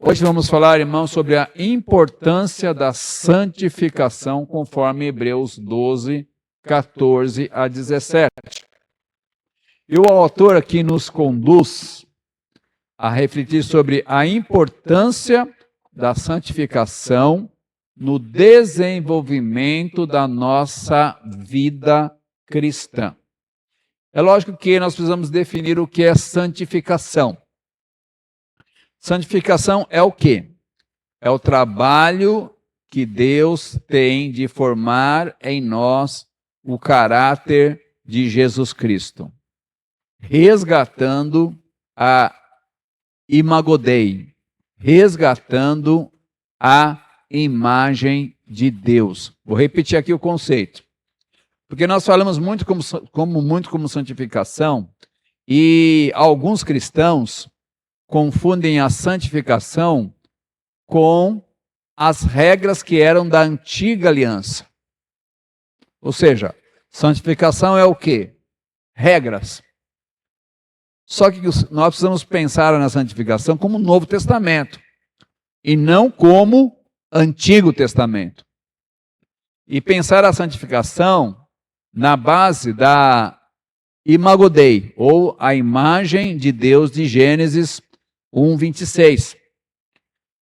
Hoje vamos falar, irmãos, sobre a importância da santificação, conforme Hebreus 12, 14 a 17. E o autor aqui nos conduz a refletir sobre a importância da santificação no desenvolvimento da nossa vida cristã. É lógico que nós precisamos definir o que é santificação. Santificação é o quê? É o trabalho que Deus tem de formar em nós o caráter de Jesus Cristo, resgatando a imago Dei, resgatando a imagem de Deus. Vou repetir aqui o conceito, porque nós falamos muito como santificação, e alguns cristãos confundem a santificação com as regras que eram da antiga aliança. Ou seja, santificação é o quê? Regras. Só que nós precisamos pensar na santificação como Novo Testamento e não como Antigo Testamento. E pensar a santificação na base da imago Dei, ou a imagem de Deus de Gênesis 1:26.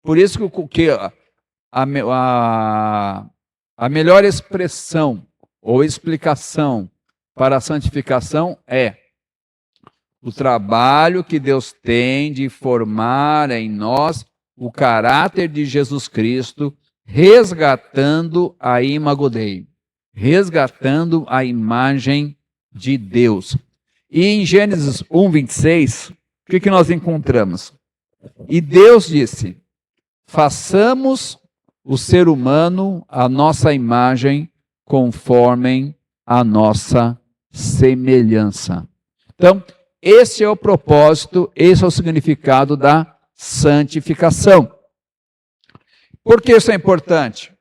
Por isso que a melhor expressão ou explicação para a santificação é o trabalho que Deus tem de formar em nós o caráter de Jesus Cristo, resgatando a imago Dei, resgatando a imagem de Deus. E em Gênesis 1:26, o que nós encontramos? E Deus disse: façamos o ser humano à nossa imagem, conforme a nossa semelhança. Então, esse é o propósito, esse é o significado da santificação. Por que isso é importante?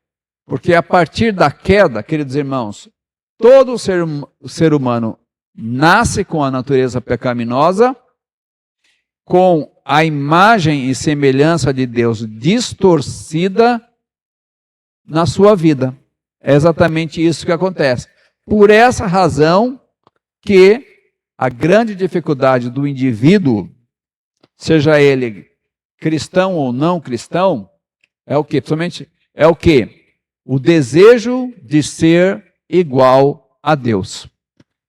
Porque a partir da queda, queridos irmãos, todo ser humano nasce com a natureza pecaminosa, com a imagem e semelhança de Deus distorcida na sua vida. É exatamente isso que acontece. Por essa razão que a grande dificuldade do indivíduo, seja ele cristão ou não cristão, é o quê? Principalmente é o quê? O desejo de ser igual a Deus.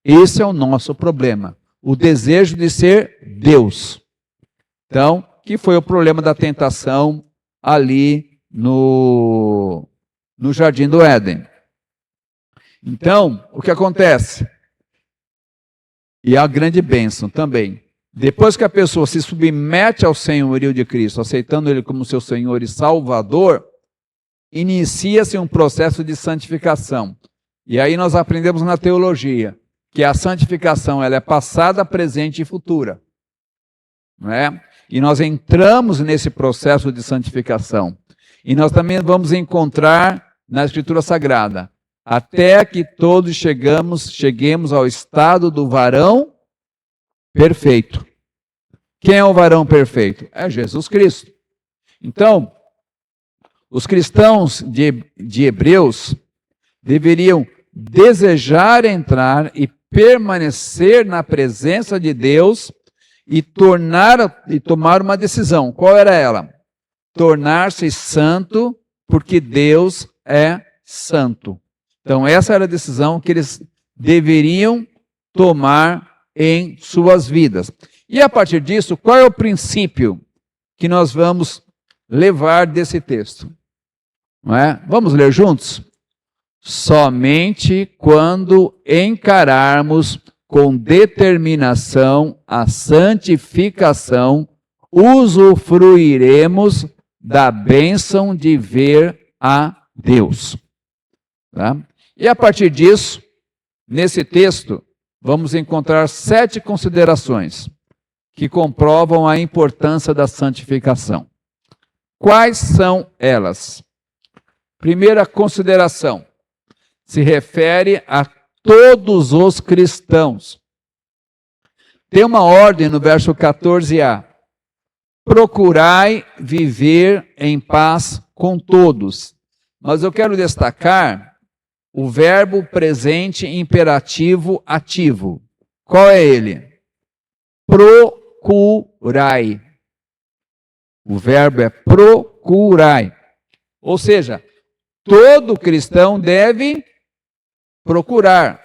Esse é o nosso problema. O desejo de ser Deus. Então, que foi o problema da tentação ali no Jardim do Éden. Então, o que acontece? E a grande bênção também. Depois que a pessoa se submete ao senhorio de Cristo, aceitando Ele como seu Senhor e Salvador, inicia-se um processo de santificação. E aí nós aprendemos na teologia que a santificação ela é passada, presente e futura. Não é? E nós entramos nesse processo de santificação. E nós também vamos encontrar na Escritura Sagrada, até que todos cheguemos ao estado do varão perfeito. Quem é o varão perfeito? É Jesus Cristo. Então, os cristãos de Hebreus deveriam desejar entrar e permanecer na presença de Deus e tomar uma decisão. Qual era ela? Tornar-se santo, porque Deus é santo. Então, essa era a decisão que eles deveriam tomar em suas vidas. E a partir disso, qual é o princípio que nós vamos levar desse texto? Não é? Vamos ler juntos? Somente quando encararmos com determinação a santificação, usufruiremos da bênção de ver a Deus. Tá? E a partir disso, nesse texto, vamos encontrar 7 considerações que comprovam a importância da santificação. Quais são elas? Primeira consideração, se refere a todos os cristãos. Tem uma ordem no verso 14a. procurai viver em paz com todos. Mas eu quero destacar o verbo presente imperativo ativo. Qual é ele? Procurai. O verbo é procurai. Ou seja, todo cristão deve procurar.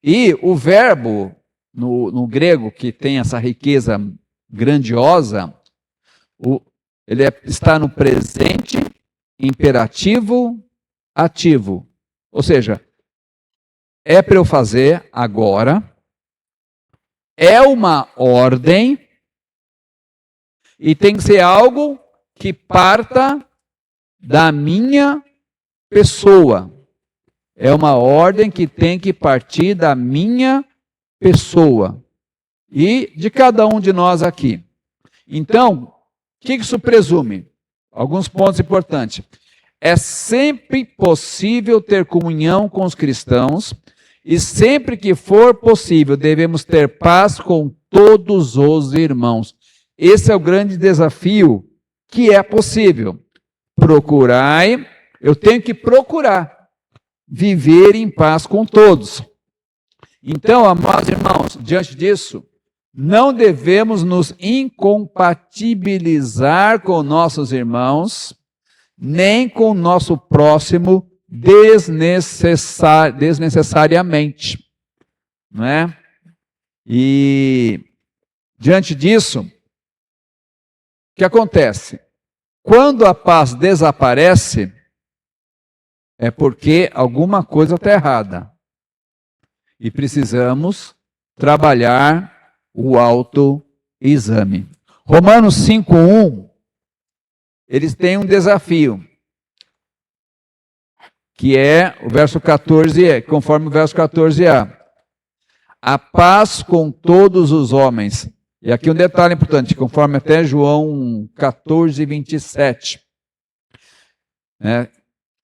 E o verbo no grego, que tem essa riqueza grandiosa, ele está no presente imperativo ativo. Ou seja, é para eu fazer agora, é uma ordem e tem que ser algo que parta da minha pessoa. É uma ordem que tem que partir da minha pessoa e de cada um de nós aqui. Então, o que isso presume? Alguns pontos importantes. É sempre possível ter comunhão com os cristãos e sempre que for possível devemos ter paz com todos os irmãos. Esse é o grande desafio que é possível. Procurai, eu tenho que procurar viver em paz com todos. Então, amados irmãos, diante disso, não devemos nos incompatibilizar com nossos irmãos, nem com o nosso próximo desnecessariamente. Não é? E, diante disso, o que acontece? Quando a paz desaparece, é porque alguma coisa está errada. E precisamos trabalhar o autoexame. Romanos 5:1, eles têm um desafio, que é o verso 14, conforme o verso 14a. A paz com todos os homens. E aqui um detalhe importante, conforme até João 14:27.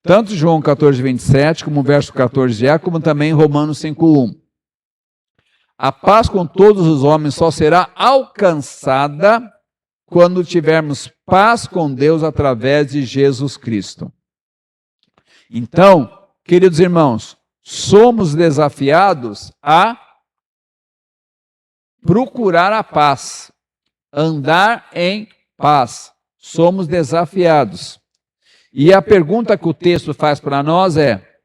Tanto João 14:27, como o verso 14a, como também Romanos 5:1. A paz com todos os homens só será alcançada quando tivermos paz com Deus através de Jesus Cristo. Então, queridos irmãos, somos desafiados a procurar a paz, andar em paz. Somos desafiados. E a pergunta que o texto faz para nós é,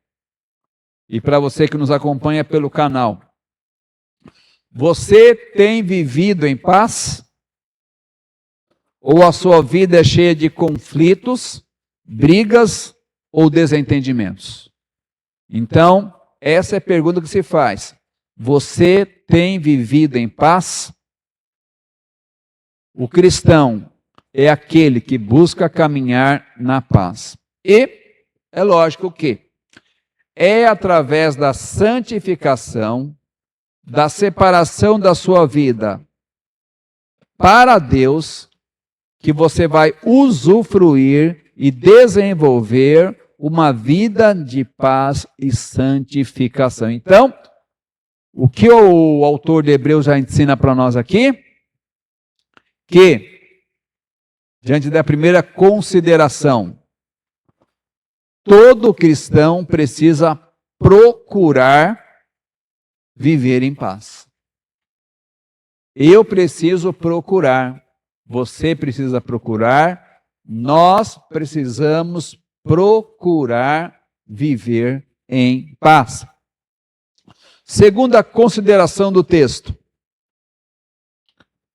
e para você que nos acompanha pelo canal, você tem vivido em paz? Ou a sua vida é cheia de conflitos, brigas ou desentendimentos? Então, essa é a pergunta que se faz. Você tem vivido em paz? O cristão é aquele que busca caminhar na paz. E é lógico que é através da santificação, da separação da sua vida para Deus, que você vai usufruir e desenvolver uma vida de paz e santificação. Então, o que o autor de Hebreus já ensina para nós aqui? Que, diante da primeira consideração, todo cristão precisa procurar viver em paz. Eu preciso procurar, você precisa procurar, nós precisamos procurar viver em paz. Segunda consideração do texto,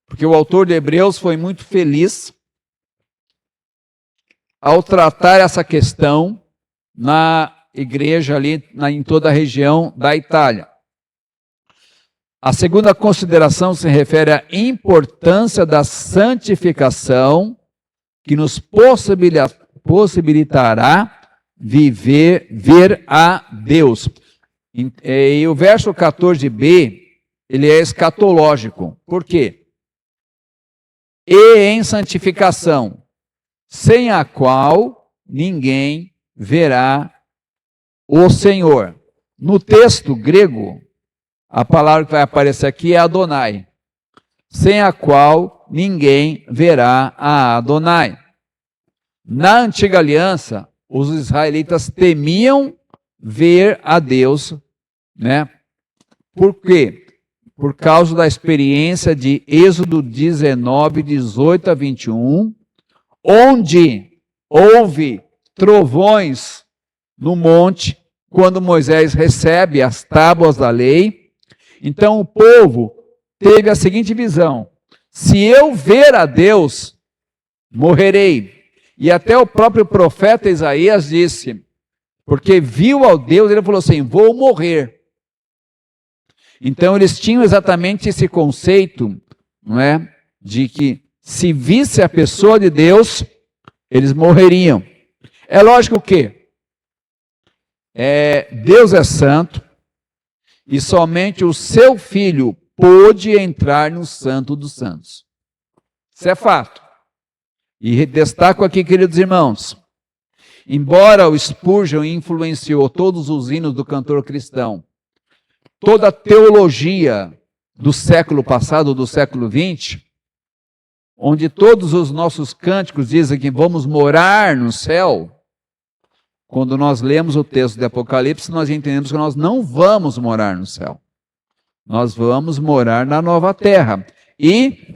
porque o autor de Hebreus foi muito feliz ao tratar essa questão na igreja ali em toda a região da Itália. A segunda consideração se refere à importância da santificação que nos possibilitará ver a Deus. E o verso 14b, ele é escatológico. Por quê? E em santificação, sem a qual ninguém verá o Senhor. No texto grego, a palavra que vai aparecer aqui é Adonai, sem a qual ninguém verá a Adonai. Na antiga aliança, os israelitas temiam ver a Deus, né? Por quê? Por causa da experiência de Êxodo 19, 18 a 21, onde houve trovões no monte, quando Moisés recebe as tábuas da lei. Então o povo teve a seguinte visão: se eu ver a Deus, morrerei. E até o próprio profeta Isaías disse, porque viu ao Deus, ele falou assim, vou morrer. Então eles tinham exatamente esse conceito, não é? De que se visse a pessoa de Deus, eles morreriam. É lógico que Deus é santo e somente o seu filho pôde entrar no Santo dos Santos. Isso é fato. E destaco aqui, queridos irmãos, embora o Spurgeon influenciou todos os hinos do cantor cristão, toda a teologia do século passado, do século XX, onde todos os nossos cânticos dizem que vamos morar no céu, quando nós lemos o texto de Apocalipse, nós entendemos que nós não vamos morar no céu. Nós vamos morar na nova terra. E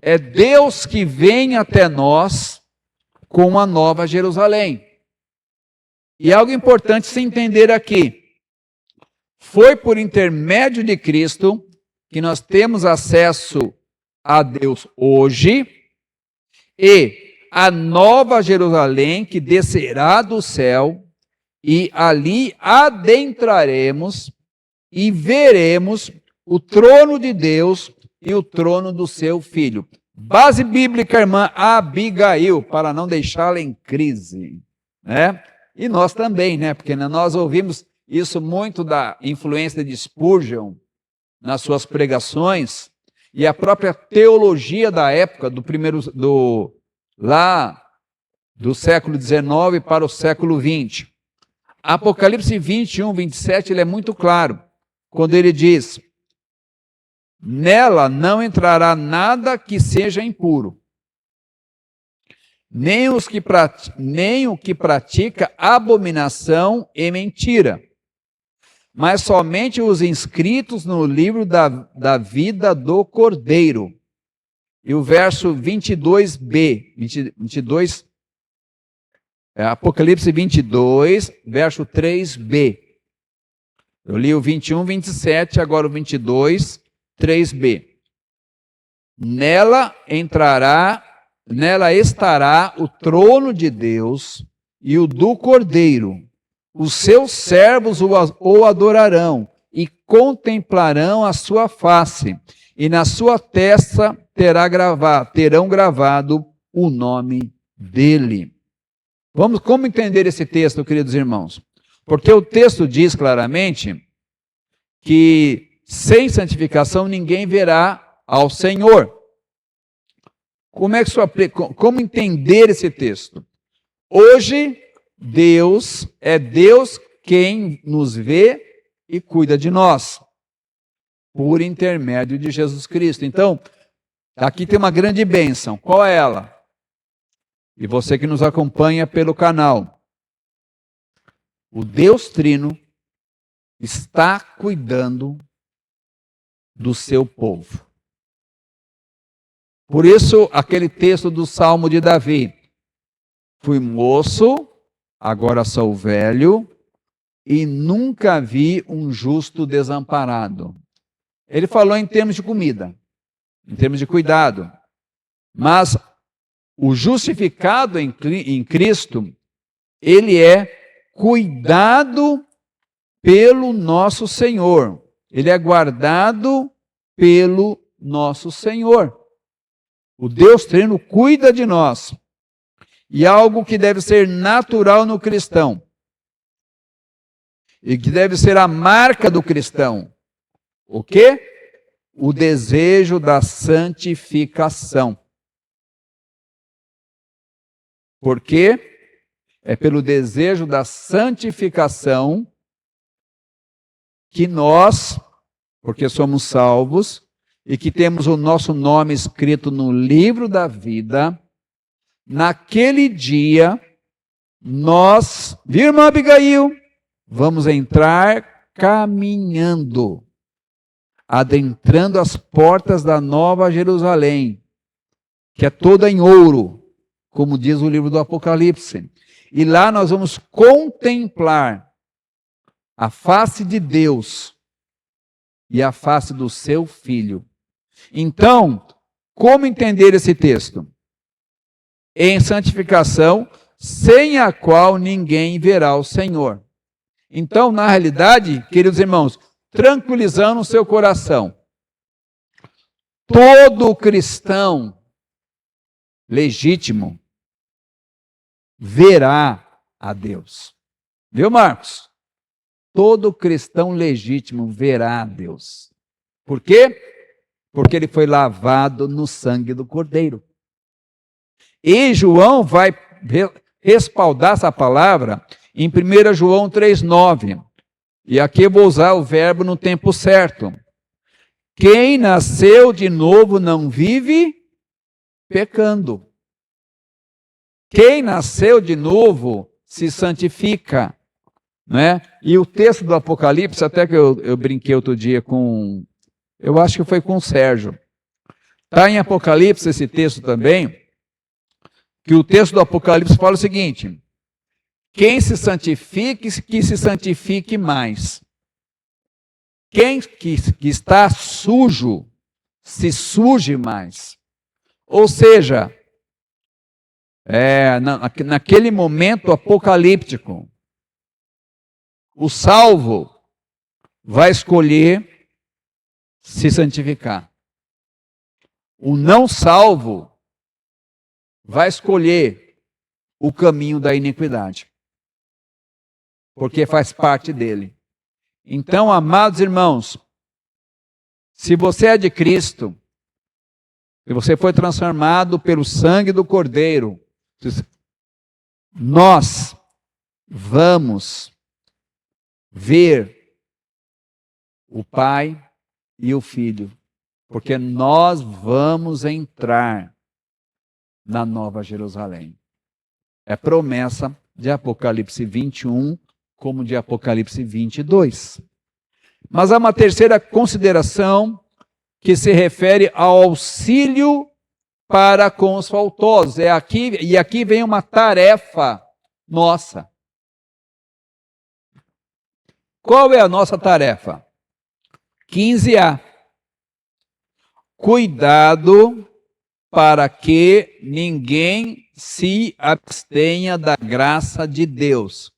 é Deus que vem até nós com a nova Jerusalém. E algo importante se entender aqui. Foi por intermédio de Cristo que nós temos acesso a Deus hoje, e a nova Jerusalém que descerá do céu, e ali adentraremos e veremos o trono de Deus e o trono do seu filho. Base bíblica, irmã Abigail, para não deixá-la em crise, né? E nós também, né? Porque nós ouvimos isso muito da influência de Spurgeon nas suas pregações, e a própria teologia da época, do século XIX para o século XX. Apocalipse 21, 27, ele é muito claro, quando ele diz, nela não entrará nada que seja impuro, nem o que pratica abominação e mentira, mas somente os inscritos no livro da vida do Cordeiro. E o verso 22b, 22, Apocalipse 22, verso 3b. Eu li o 21, 27, agora o 22, 3b. Nela estará o trono de Deus e o do Cordeiro. Os seus servos o adorarão e contemplarão a sua face, e na sua testa terão gravado o nome dele. Como entender esse texto, queridos irmãos? Porque o texto diz claramente que sem santificação ninguém verá ao Senhor. Como entender esse texto? Hoje, Deus é Deus quem nos vê e cuida de nós, por intermédio de Jesus Cristo. Então, aqui tem uma grande bênção. Qual é ela? E você que nos acompanha pelo canal. O Deus Trino está cuidando do seu povo. Por isso, aquele texto do Salmo de Davi. Fui moço, agora sou velho, e nunca vi um justo desamparado. Ele falou em termos de comida, em termos de cuidado. Mas o justificado em Cristo, ele é cuidado pelo nosso Senhor. Ele é guardado pelo nosso Senhor. O Deus Trino cuida de nós. E algo que deve ser natural no cristão, e que deve ser a marca do cristão. O quê? O desejo da santificação. Porque é pelo desejo da santificação que nós, porque somos salvos, e que temos o nosso nome escrito no livro da vida, naquele dia, nós, viu, irmã Abigail? Vamos entrar caminhando, adentrando as portas da Nova Jerusalém, que é toda em ouro, como diz o livro do Apocalipse. E lá nós vamos contemplar a face de Deus e a face do seu Filho. Então, como entender esse texto? Em santificação, sem a qual ninguém verá o Senhor. Então, na realidade, queridos irmãos, tranquilizando o seu coração, todo cristão legítimo verá a Deus. Viu, Marcos? Todo cristão legítimo verá a Deus. Por quê? Porque ele foi lavado no sangue do Cordeiro. E João vai respaldar essa palavra em 1 João 3,9. E aqui eu vou usar o verbo no tempo certo. Quem nasceu de novo não vive pecando. Quem nasceu de novo se santifica. Né? E o texto do Apocalipse, até que eu brinquei outro dia com, eu acho que foi com o Sérgio. Está em Apocalipse esse texto também, que o texto do Apocalipse fala o seguinte: quem se santifique, que se santifique mais. Quem que está sujo, se suje mais. Ou seja, naquele momento apocalíptico, o salvo vai escolher se santificar. O não salvo vai escolher o caminho da iniquidade, porque faz parte dele. Então, amados irmãos, se você é de Cristo, se você foi transformado pelo sangue do Cordeiro, nós vamos ver o Pai e o Filho, porque nós vamos entrar na Nova Jerusalém. É promessa de Apocalipse 21, como de Apocalipse 22. Mas há uma terceira consideração que se refere ao auxílio para com os faltosos. E aqui vem uma tarefa nossa. Qual é a nossa tarefa? 15a. Cuidado para que ninguém se abstenha da graça de Deus.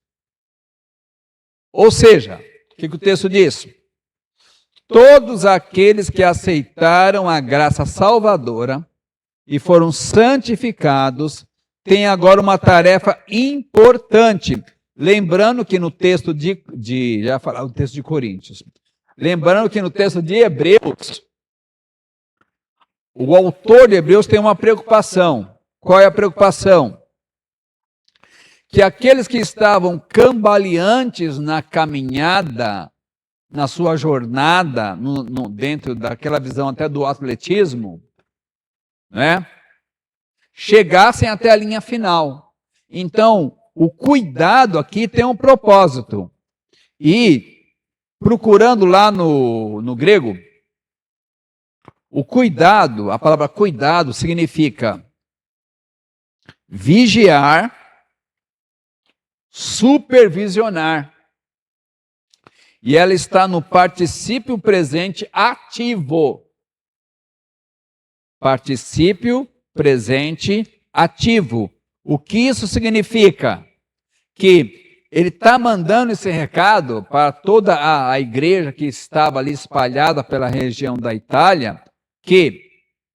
Ou seja, o que o texto diz? Todos aqueles que aceitaram a graça salvadora e foram santificados têm agora uma tarefa importante. Lembrando que no texto já falar o texto de Coríntios. Lembrando que no texto de Hebreus, o autor de Hebreus tem uma preocupação. Qual é a preocupação? Que aqueles que estavam cambaleantes na caminhada, na sua jornada, dentro daquela visão até do atletismo, né, chegassem até a linha final. Então, o cuidado aqui tem um propósito. E, procurando lá no grego, o cuidado, a palavra cuidado significa vigiar, supervisionar. E ela está no particípio presente ativo. Particípio presente ativo. O que isso significa? Que ele está mandando esse recado para toda a igreja que estava ali espalhada pela região da Itália, que,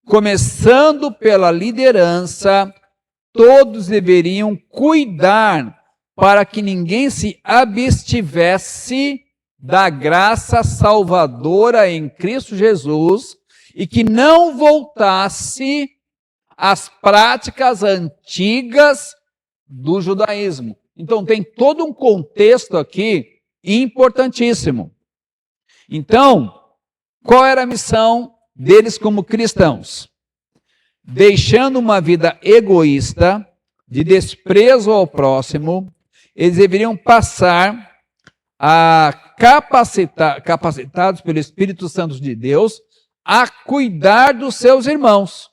começando pela liderança, todos deveriam cuidar para que ninguém se abstivesse da graça salvadora em Cristo Jesus e que não voltasse às práticas antigas do judaísmo. Então tem todo um contexto aqui importantíssimo. Então, qual era a missão deles como cristãos, deixando uma vida egoísta, de desprezo ao próximo, eles deveriam passar a capacitados pelo Espírito Santo de Deus a cuidar dos seus irmãos.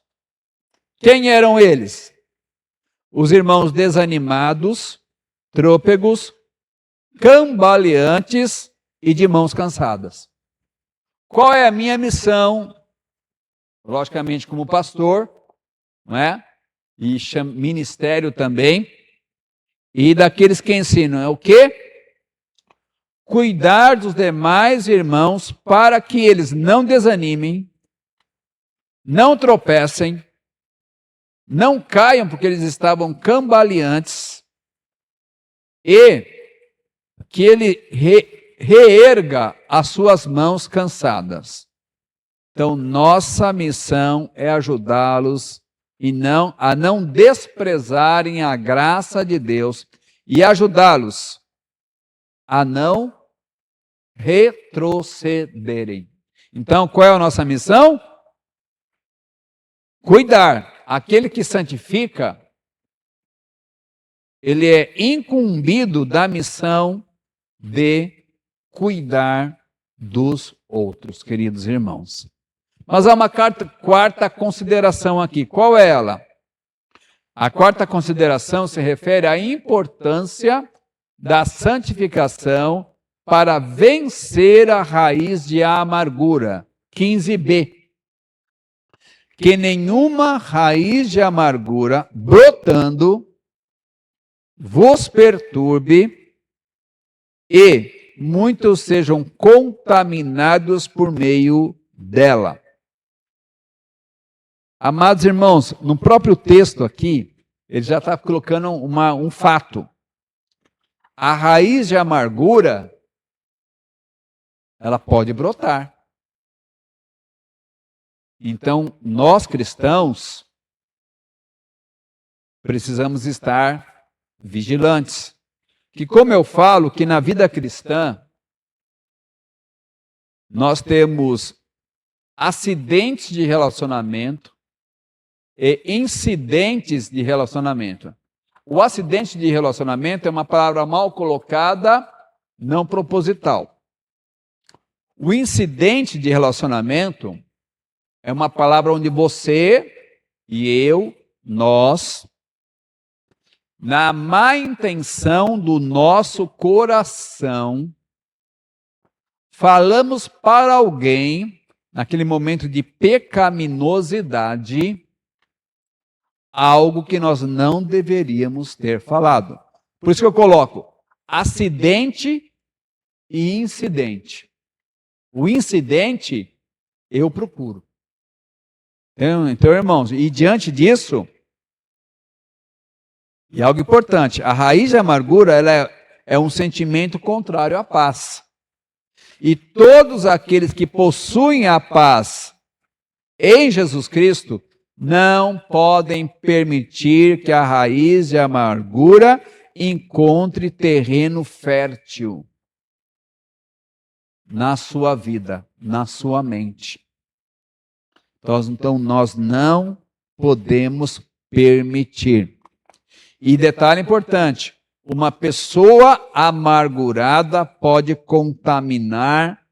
Quem eram eles? Os irmãos desanimados, trôpegos, cambaleantes e de mãos cansadas. Qual é a minha missão? Logicamente, como pastor, não é? E ministério também, e daqueles que ensinam, é o quê? Cuidar dos demais irmãos para que eles não desanimem, não tropecem, não caiam porque eles estavam cambaleantes, e que ele reerga as suas mãos cansadas. Então, nossa missão é ajudá-los a não desprezarem a graça de Deus e ajudá-los a não retrocederem. Então, qual é a nossa missão? Cuidar. Aquele que santifica, ele é incumbido da missão de cuidar dos outros, queridos irmãos. Mas há uma quarta consideração aqui. Qual é ela? A quarta consideração se refere à importância da santificação para vencer a raiz de amargura. 15b. Que nenhuma raiz de amargura brotando vos perturbe e muitos sejam contaminados por meio dela. Amados irmãos, no próprio texto aqui, ele já está colocando um fato. A raiz de amargura, ela pode brotar. Então, nós cristãos precisamos estar vigilantes. Que como eu falo, que na vida cristã, nós temos acidentes de relacionamento e incidentes de relacionamento. O acidente de relacionamento é uma palavra mal colocada, não proposital. O incidente de relacionamento é uma palavra onde você e eu, nós, na má intenção do nosso coração, falamos para alguém, naquele momento de pecaminosidade, algo que nós não deveríamos ter falado. Por isso que eu coloco acidente e incidente. O incidente, eu procuro. Então, irmãos, e diante disso, e algo importante, a raiz de amargura ela é um sentimento contrário à paz. E todos aqueles que possuem a paz em Jesus Cristo não podem permitir que a raiz de amargura encontre terreno fértil na sua vida, na sua mente. Então, nós não podemos permitir. E detalhe importante, uma pessoa amargurada pode contaminar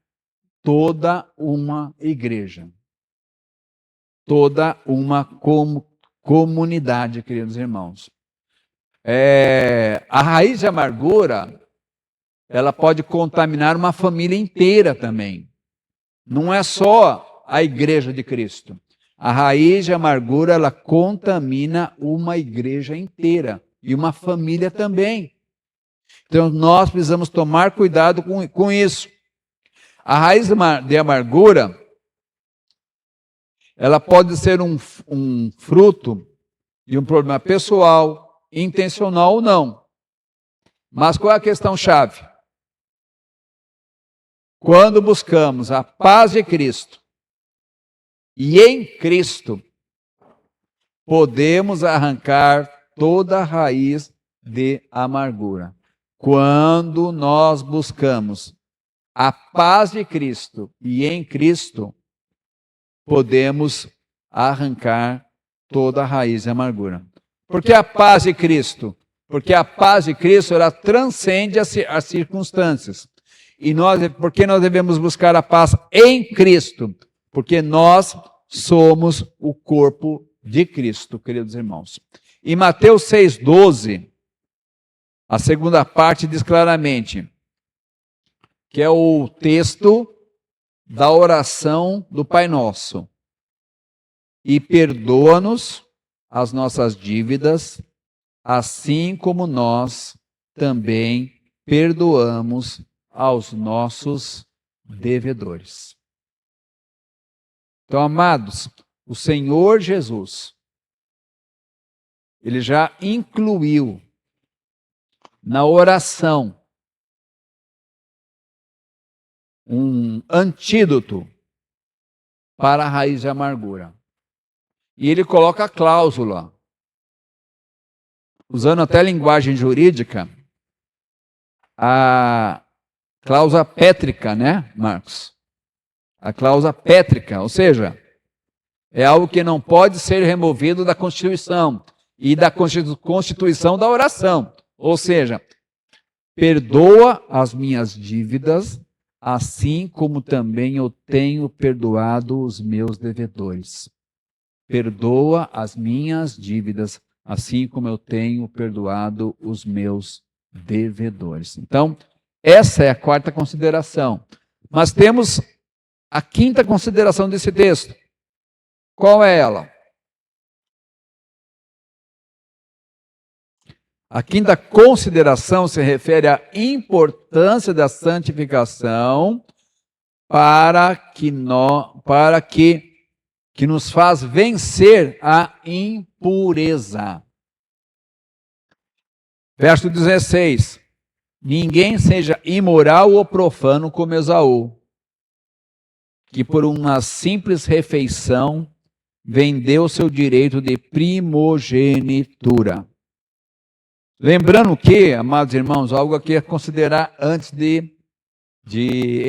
toda uma igreja. Toda uma comunidade, queridos irmãos. A raiz de amargura, ela pode contaminar uma família inteira também. Não é só a igreja de Cristo. A raiz de amargura, ela contamina uma igreja inteira e uma família também. Então, nós precisamos tomar cuidado com isso. A raiz de amargura, ela pode ser um fruto de um problema pessoal, intencional ou não. Mas qual é a questão-chave? Quando buscamos a paz de Cristo e em Cristo, podemos arrancar toda a raiz de amargura. Quando nós buscamos a paz de Cristo e em Cristo, podemos arrancar toda a raiz de amargura. Por que a paz de Cristo? Porque a paz de Cristo, ela transcende as circunstâncias. E por que nós devemos buscar a paz em Cristo? Porque nós somos o corpo de Cristo, queridos irmãos. Em Mateus 6,12, a segunda parte diz claramente, que é o texto da oração do Pai Nosso. E perdoa-nos as nossas dívidas, assim como nós também perdoamos aos nossos devedores. Então, amados, o Senhor Jesus, Ele já incluiu na oração um antídoto para a raiz de amargura. E Ele coloca a cláusula, usando até a linguagem jurídica, a cláusula pétrica, né, Marcos? A cláusula pétrica, ou seja, é algo que não pode ser removido da Constituição e da constituição da oração. Ou seja, perdoa as minhas dívidas, assim como também eu tenho perdoado os meus devedores. Perdoa as minhas dívidas, assim como eu tenho perdoado os meus devedores. Então, essa é a quarta consideração. Mas temos a quinta consideração desse texto. Qual é ela? A quinta consideração se refere à importância da santificação que nos faz vencer a impureza. Verso 16. Ninguém seja imoral ou profano como Esaú, que por uma simples refeição vendeu seu direito de primogenitura. Lembrando que, amados irmãos, algo aqui a considerar antes de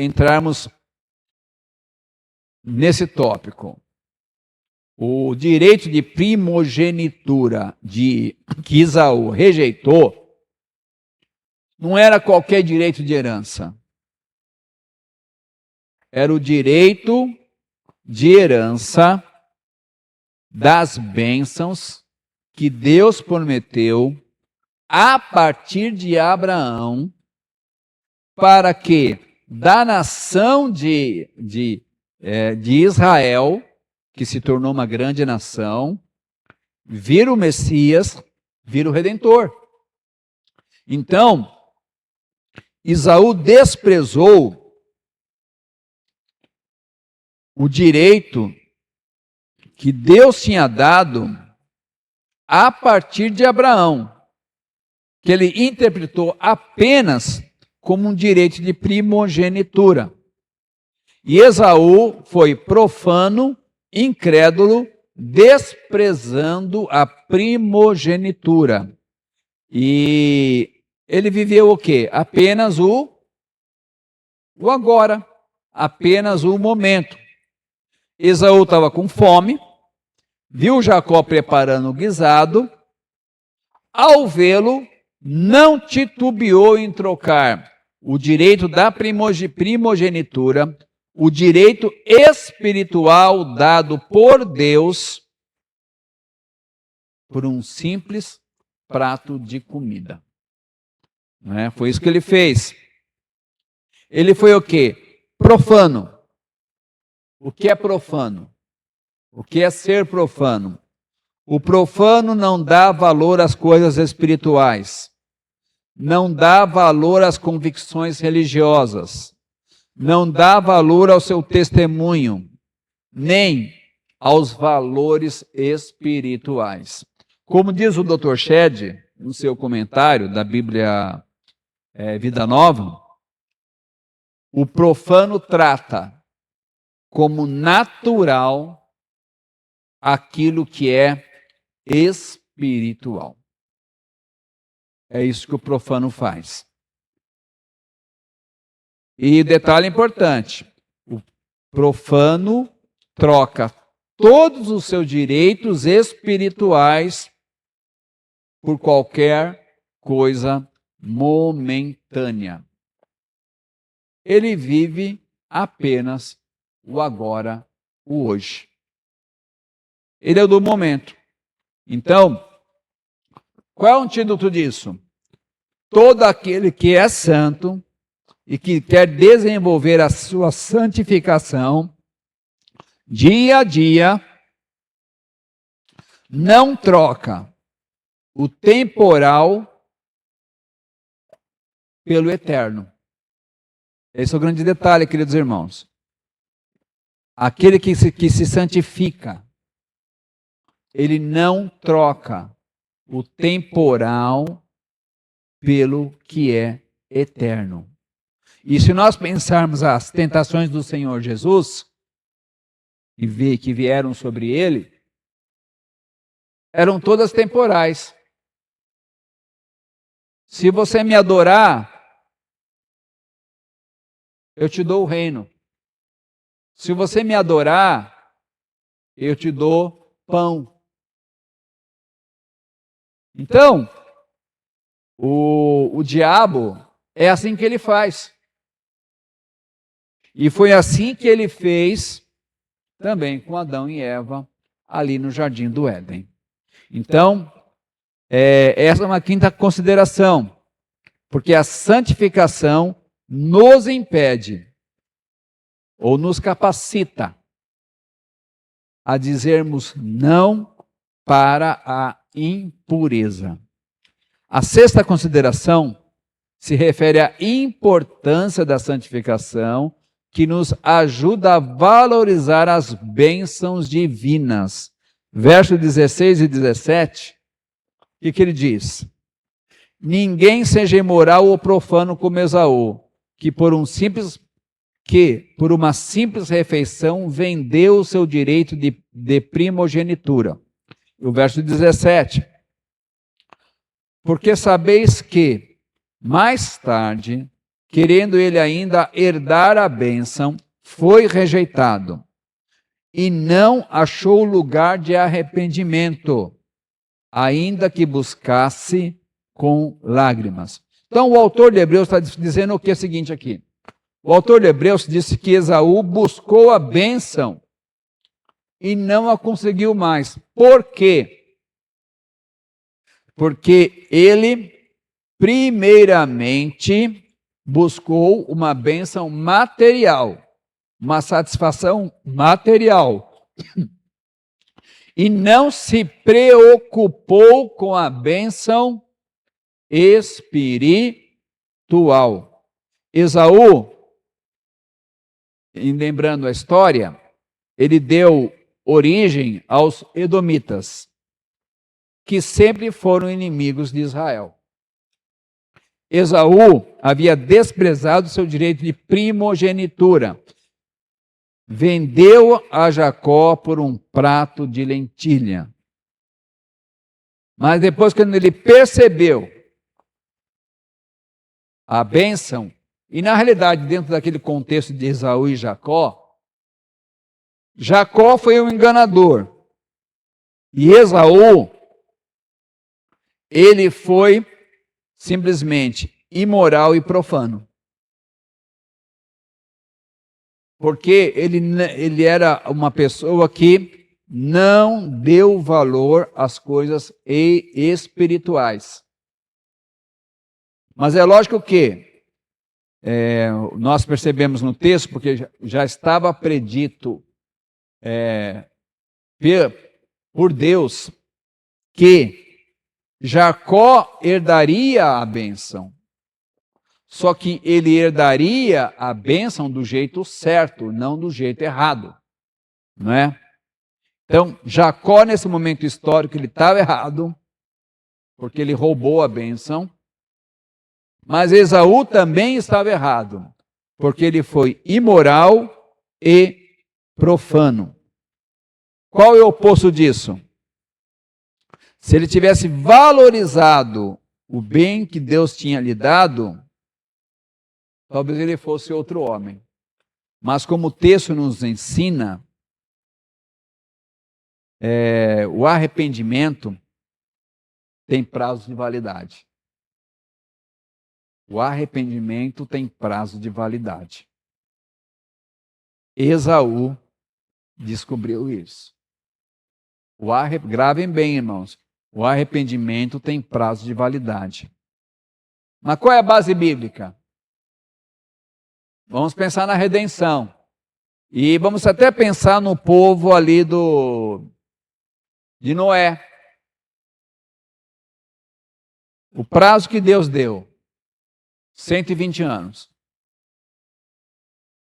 entrarmos nesse tópico. O direito de primogenitura que Esaú rejeitou não era qualquer direito de herança. Era o direito de herança das bênçãos que Deus prometeu a partir de Abraão, para que da nação de Israel, que se tornou uma grande nação, vira o Messias, vira o Redentor. Então, Esaú desprezou o direito que Deus tinha dado a partir de Abraão, que ele interpretou apenas como um direito de primogenitura. E Esaú foi profano, incrédulo, desprezando a primogenitura. E ele viveu o quê? Apenas o agora, apenas o momento. Esaú estava com fome, viu Jacó preparando o guisado, ao vê-lo, não titubeou em trocar o direito da primogenitura, o direito espiritual dado por Deus, por um simples prato de comida. Foi isso que ele fez. Ele foi o quê? Profano. O que é profano? O que é ser profano? O profano não dá valor às coisas espirituais, não dá valor às convicções religiosas, não dá valor ao seu testemunho, nem aos valores espirituais. Como diz o Dr. Shedd, no seu comentário da Bíblia Vida Nova, o profano trata como natural aquilo que é espiritual. É isso que o profano faz. E detalhe importante, o profano troca todos os seus direitos espirituais por qualquer coisa momentânea. Ele vive apenas o agora, o hoje. Ele é o do momento. Então, qual é o antídoto disso? Todo aquele que é santo e que quer desenvolver a sua santificação, dia a dia, não troca o temporal pelo eterno. Esse é o grande detalhe, queridos irmãos. Aquele que se santifica, ele não troca o temporal pelo que é eterno. E se nós pensarmos as tentações do Senhor Jesus, e ver que vieram sobre ele, eram todas temporais. Se você me adorar, eu te dou o reino. Se você me adorar, eu te dou pão. Então, o diabo é assim que ele faz. E foi assim que ele fez também com Adão e Eva ali no Jardim do Éden. Então, essa é uma quinta consideração, porque a santificação nos impede ou nos capacita a dizermos não para a impureza. A sexta consideração se refere à importância da santificação, que nos ajuda a valorizar as bênçãos divinas. Versos 16 e 17, o que ele diz? Ninguém seja imoral ou profano como Esaú, que por uma simples refeição vendeu o seu direito de primogenitura. O verso 17. Porque sabeis que, mais tarde, querendo ele ainda herdar a bênção, foi rejeitado, e não achou lugar de arrependimento, ainda que buscasse com lágrimas. Então o autor de Hebreus está dizendo o que é o seguinte aqui. O autor de Hebreus disse que Esaú buscou a bênção e não a conseguiu mais. Por quê? Porque ele, primeiramente, buscou uma bênção material, uma satisfação material, e não se preocupou com a bênção espiritual. Esaú, lembrando a história, ele deu origem aos edomitas, que sempre foram inimigos de Israel. Esaú havia desprezado seu direito de primogenitura. Vendeu a Jacó por um prato de lentilha. Mas depois, quando ele percebeu a bênção, e na realidade, dentro daquele contexto de Esaú e Jacó, Jacó foi um enganador. E Esaú, ele foi simplesmente imoral e profano. Porque ele era uma pessoa que não deu valor às coisas espirituais. Mas é lógico que nós percebemos no texto, porque já estava predito por Deus que Jacó herdaria a bênção. Só que ele herdaria a bênção do jeito certo, não do jeito errado. Não é? Então, Jacó, nesse momento histórico, ele estava errado, porque ele roubou a bênção. Mas Esaú também estava errado, porque ele foi imoral e profano. Qual é o oposto disso? Se ele tivesse valorizado o bem que Deus tinha lhe dado, talvez ele fosse outro homem. Mas como o texto nos ensina, o arrependimento tem prazo de validade. O arrependimento tem prazo de validade. Esaú descobriu isso. Gravem bem, irmãos. O arrependimento tem prazo de validade. Mas qual é a base bíblica? Vamos pensar na redenção. E vamos até pensar no povo ali de Noé. O prazo que Deus deu, 120 anos.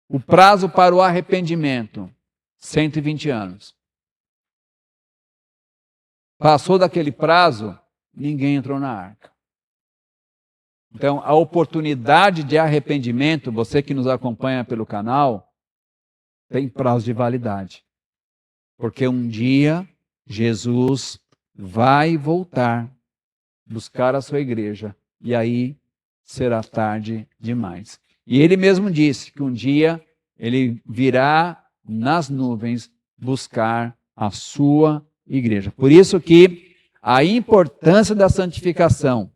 O prazo para o arrependimento, 120 anos. Passou daquele prazo, ninguém entrou na arca. Então, a oportunidade de arrependimento, você que nos acompanha pelo canal, tem prazo de validade. Porque um dia Jesus vai voltar, buscar a sua igreja, e aí será tarde demais. E ele mesmo disse que um dia ele virá nas nuvens buscar a sua igreja. Por isso que a importância da santificação,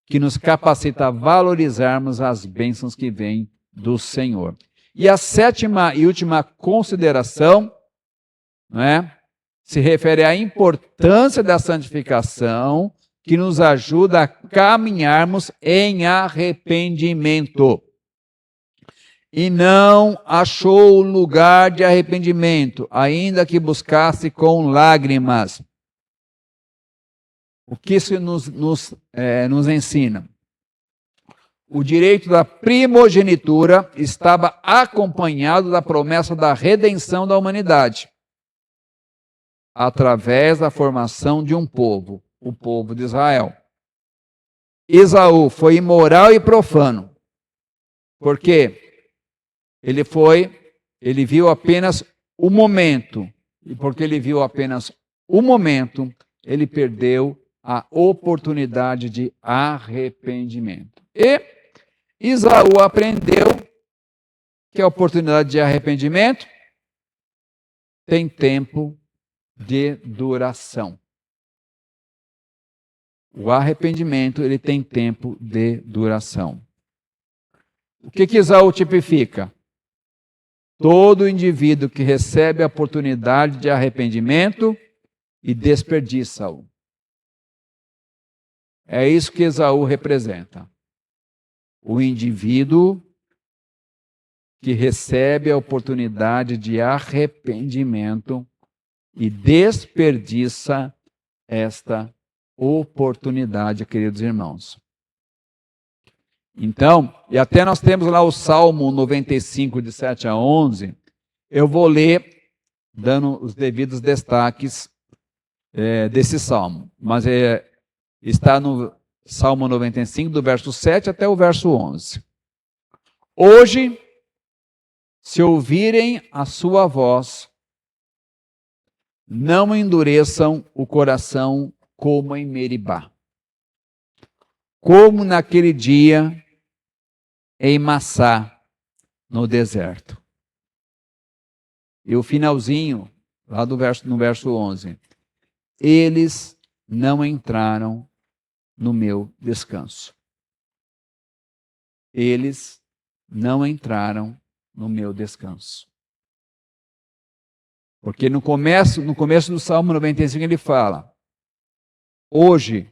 que nos capacita a valorizarmos as bênçãos que vêm do Senhor. E a sétima e última consideração, se refere à importância da santificação, que nos ajuda a caminharmos em arrependimento. E não achou lugar de arrependimento, ainda que buscasse com lágrimas. O que isso nos ensina? O direito da primogenitura estava acompanhado da promessa da redenção da humanidade, através da formação de um povo, o povo de Israel. Esaú foi imoral e profano, porque ele viu apenas o momento, e porque ele viu apenas o momento, ele perdeu a oportunidade de arrependimento. E Esaú aprendeu que a oportunidade de arrependimento tem tempo de duração. O arrependimento, ele tem tempo de duração. O que Esaú tipifica? Todo indivíduo que recebe a oportunidade de arrependimento e desperdiça-o. É isso que Esaú representa. O indivíduo que recebe a oportunidade de arrependimento e desperdiça esta oportunidade, queridos irmãos. Então, e até nós temos lá o Salmo 95, de 7 a 11, eu vou ler, dando os devidos destaques desse Salmo, mas está no Salmo 95, do verso 7 até o verso 11. Hoje, se ouvirem a sua voz, não endureçam o coração como em Meribá, como naquele dia em Massá, no deserto. E o finalzinho, lá no verso 11. Eles não entraram no meu descanso. Eles não entraram no meu descanso. Porque no começo do Salmo 95 ele fala: hoje,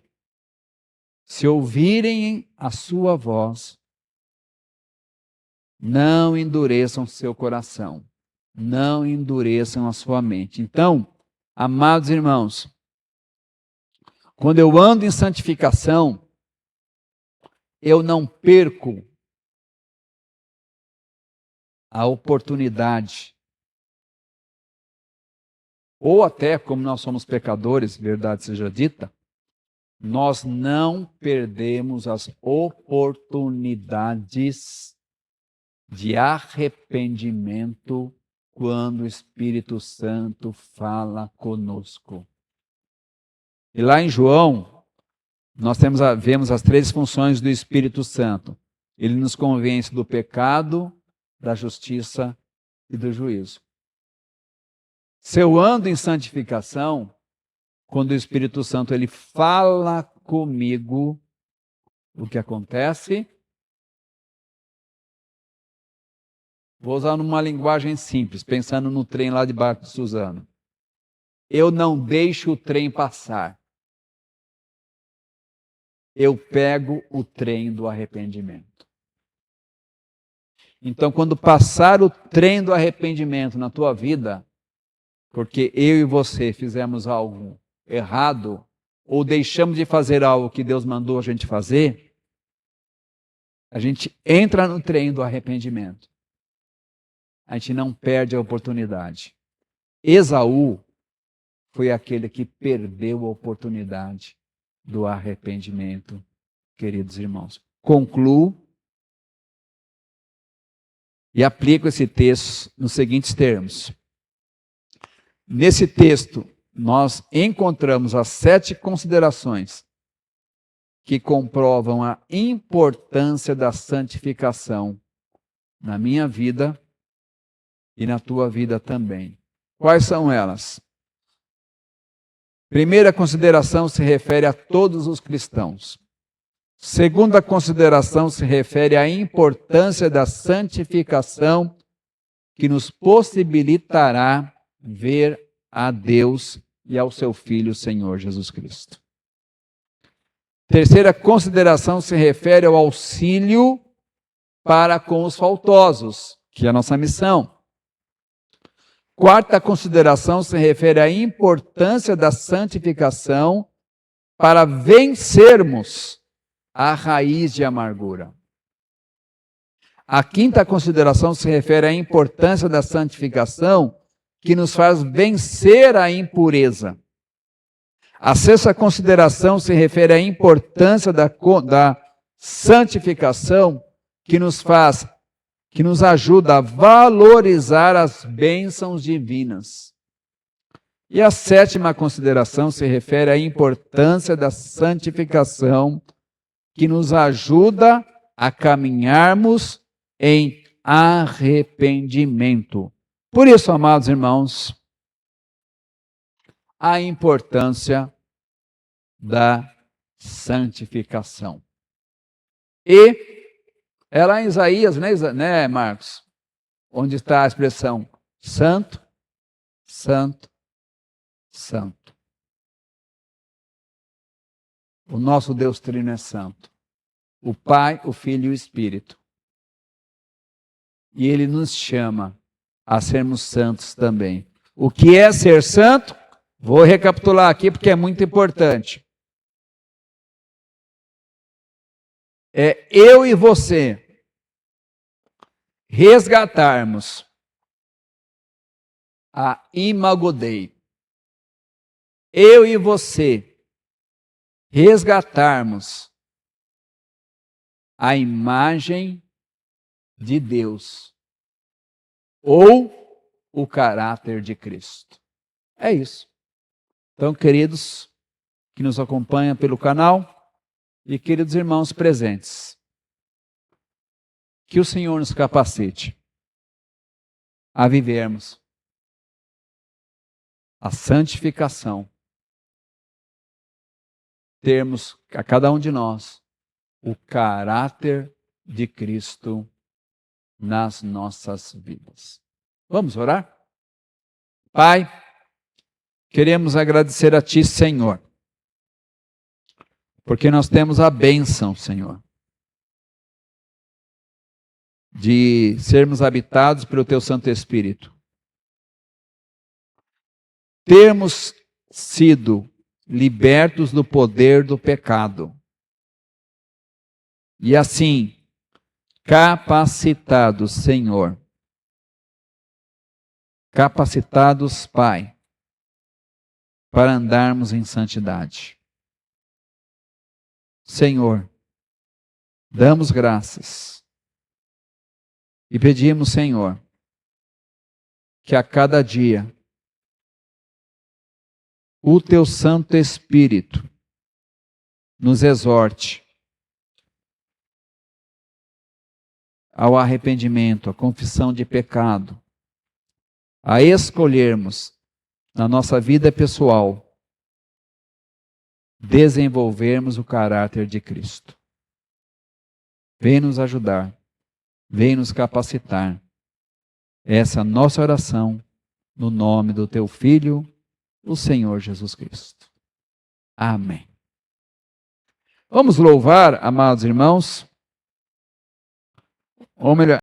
se ouvirem a sua voz, não endureçam seu coração, não endureçam a sua mente. Então, amados irmãos, quando eu ando em santificação, eu não perco a oportunidade, ou até, como nós somos pecadores, verdade seja dita, nós não perdemos as oportunidades de arrependimento quando o Espírito Santo fala conosco. E lá em João, nós vemos as 3 funções do Espírito Santo. Ele nos convence do pecado, da justiça e do juízo. Se eu ando em santificação, quando o Espírito Santo ele fala comigo, o que acontece? Vou usar numa linguagem simples, pensando no trem lá de Barco de Suzano. Eu não deixo o trem passar. Eu pego o trem do arrependimento. Então, quando passar o trem do arrependimento na tua vida, porque eu e você fizemos algo errado, ou deixamos de fazer algo que Deus mandou a gente fazer, a gente entra no trem do arrependimento. A gente não perde a oportunidade. Esaú foi aquele que perdeu a oportunidade do arrependimento, queridos irmãos. Concluo e aplico esse texto nos seguintes termos. Nesse texto, nós encontramos as 7 considerações que comprovam a importância da santificação na minha vida e na tua vida também. Quais são elas? Primeira consideração se refere a todos os cristãos. Segunda consideração se refere à importância da santificação que nos possibilitará ver a Deus e ao seu Filho, Senhor Jesus Cristo. Terceira consideração se refere ao auxílio para com os faltosos, que é a nossa missão. Quarta consideração se refere à importância da santificação para vencermos a raiz de amargura. A quinta consideração se refere à importância da santificação que nos faz vencer a impureza. A sexta consideração se refere à importância da santificação que nos ajuda a valorizar as bênçãos divinas. E a sétima consideração se refere à importância da santificação que nos ajuda a caminharmos em arrependimento. Por isso, amados irmãos, a importância da santificação. E é lá em Isaías, né, Marcos? Onde está a expressão santo, santo, santo. O nosso Deus Trino é santo. O Pai, o Filho e o Espírito. E Ele nos chama a sermos santos também. O que é ser santo? Vou recapitular aqui porque é muito importante. É eu e você resgatarmos a imago Dei. Eu e você resgatarmos a imagem de Deus ou o caráter de Cristo. É isso. Então, queridos que nos acompanham pelo canal e queridos irmãos presentes, que o Senhor nos capacite a vivermos a santificação, termos a cada um de nós o caráter de Cristo nas nossas vidas. Vamos orar? Pai, queremos agradecer a Ti, Senhor, porque nós temos a bênção, Senhor, de sermos habitados pelo Teu Santo Espírito. Termos sido libertos do poder do pecado. E assim, capacitados, Senhor, capacitados, Pai, para andarmos em santidade. Senhor, damos graças e pedimos, Senhor, que a cada dia o Teu Santo Espírito nos exorte ao arrependimento, à confissão de pecado, a escolhermos na nossa vida pessoal, desenvolvermos o caráter de Cristo. Vem nos ajudar, vem nos capacitar. Essa é a nossa oração, no nome do teu Filho, o Senhor Jesus Cristo. Amém. Vamos louvar, amados irmãos, ou melhor,